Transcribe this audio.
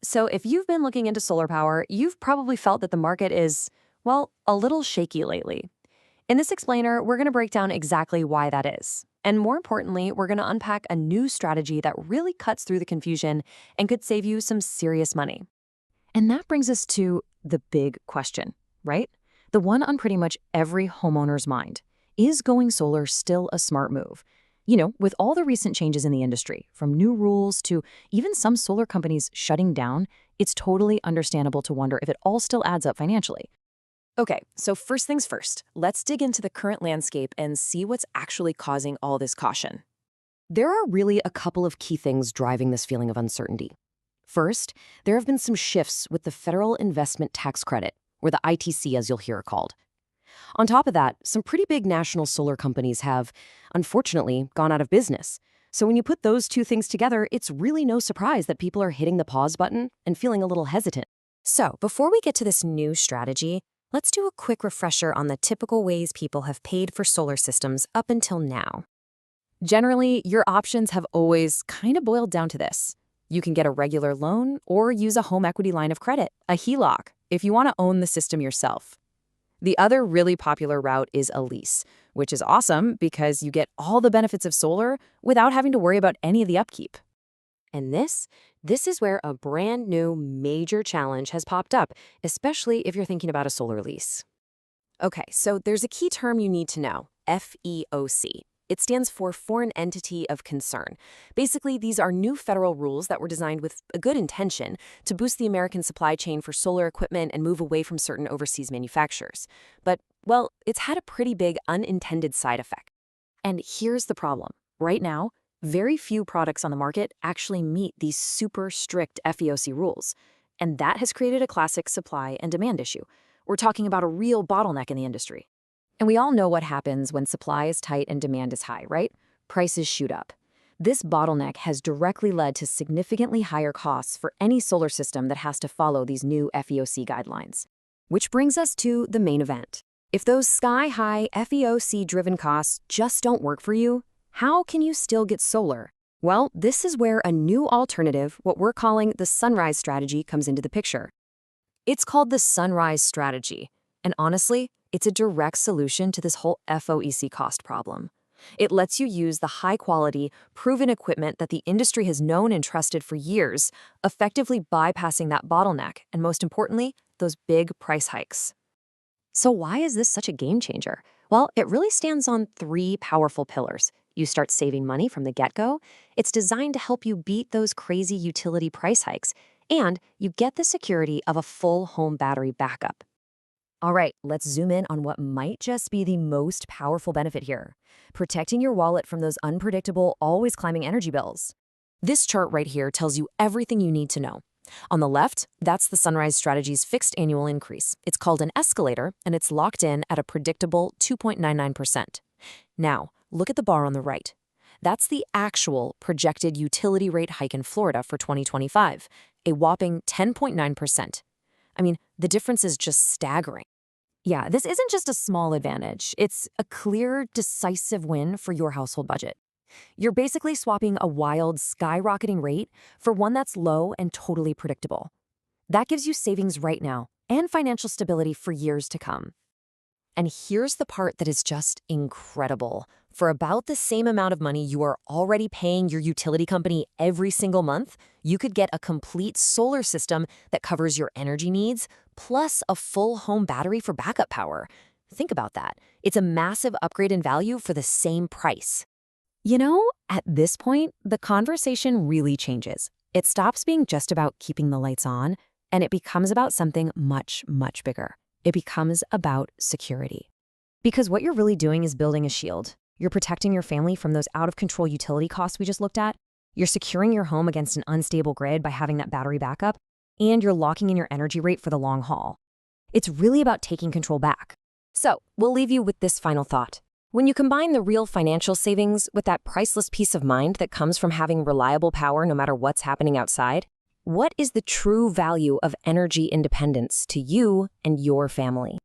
So if you've been looking into solar power, you've probably felt that the market is, well, a little shaky lately. In this explainer, we're going to break down exactly why that is. And more importantly, we're going to unpack a new strategy that really cuts through the confusion and could save you some serious money. And that brings us to the big question, right? The one on pretty much every homeowner's mind. Is going solar still a smart move? You know, with all the recent changes in the industry, from new rules to even some solar companies shutting down, it's totally understandable to wonder if it all still adds up financially. Okay, so first things first, let's dig into the current landscape and see what's actually causing all this caution. There are really a couple of key things driving this feeling of uncertainty. First, there have been some shifts with the Federal Investment Tax Credit, or the ITC as you'll hear it called. On top of that, some pretty big national solar companies have, unfortunately, gone out of business. So when you put those two things together, it's really no surprise that people are hitting the pause button and feeling a little hesitant. So before we get to this new strategy, let's do a quick refresher on the typical ways people have paid for solar systems up until now. Generally, your options have always kind of boiled down to this. You can get a regular loan or use a home equity line of credit, a HELOC, if you want to own the system yourself. The other really popular route is a lease, which is awesome because you get all the benefits of solar without having to worry about any of the upkeep. And this is where a brand new major challenge has popped up, especially if you're thinking about a solar lease. Okay, so there's a key term you need to know, FEOC. It stands for Foreign Entity of Concern. Basically, these are new federal rules that were designed with a good intention to boost the American supply chain for solar equipment and move away from certain overseas manufacturers. But, well, it's had a pretty big unintended side effect. And here's the problem. Right now, very few products on the market actually meet these super strict FEOC rules. And that has created a classic supply and demand issue. We're talking about a real bottleneck in the industry. And we all know what happens when supply is tight and demand is high, right? Prices shoot up. This bottleneck has directly led to significantly higher costs for any solar system that has to follow these new FEOC guidelines. Which brings us to the main event. If those sky-high FEOC-driven costs just don't work for you, how can you still get solar? Well, this is where a new alternative, what we're calling the sunrise strategy, comes into the picture. It's called the sunrise strategy. And honestly, it's a direct solution to this whole FEOC cost problem. It lets you use the high-quality, proven equipment that the industry has known and trusted for years, effectively bypassing that bottleneck and, most importantly, those big price hikes. So why is this such a game changer? Well, it really stands on three powerful pillars. You start saving money from the get-go. It's designed to help you beat those crazy utility price hikes. And you get the security of a full home battery backup. All right, let's zoom in on what might just be the most powerful benefit here. Protecting your wallet from those unpredictable, always climbing energy bills. This chart right here tells you everything you need to know. On the left, that's the Sunrise Strategy's fixed annual increase. It's called an escalator, and it's locked in at a predictable 2.99%. Now, look at the bar on the right. That's the actual projected utility rate hike in Florida for 2025, a whopping 10.9%. I mean, the difference is just staggering. Yeah, this isn't just a small advantage. It's a clear, decisive win for your household budget. You're basically swapping a wild, skyrocketing rate for one that's low and totally predictable. That gives you savings right now and financial stability for years to come. And here's the part that is just incredible. For about the same amount of money you are already paying your utility company every single month, you could get a complete solar system that covers your energy needs, plus a full home battery for backup power. Think about that. It's a massive upgrade in value for the same price. You know, at this point, the conversation really changes. It stops being just about keeping the lights on, and it becomes about something much, much bigger. It becomes about security. Because what you're really doing is building a shield. You're protecting your family from those out-of-control utility costs we just looked at. You're securing your home against an unstable grid by having that battery backup. And you're locking in your energy rate for the long haul. It's really about taking control back. So, we'll leave you with this final thought. When you combine the real financial savings with that priceless peace of mind that comes from having reliable power no matter what's happening outside, what is the true value of energy independence to you and your family?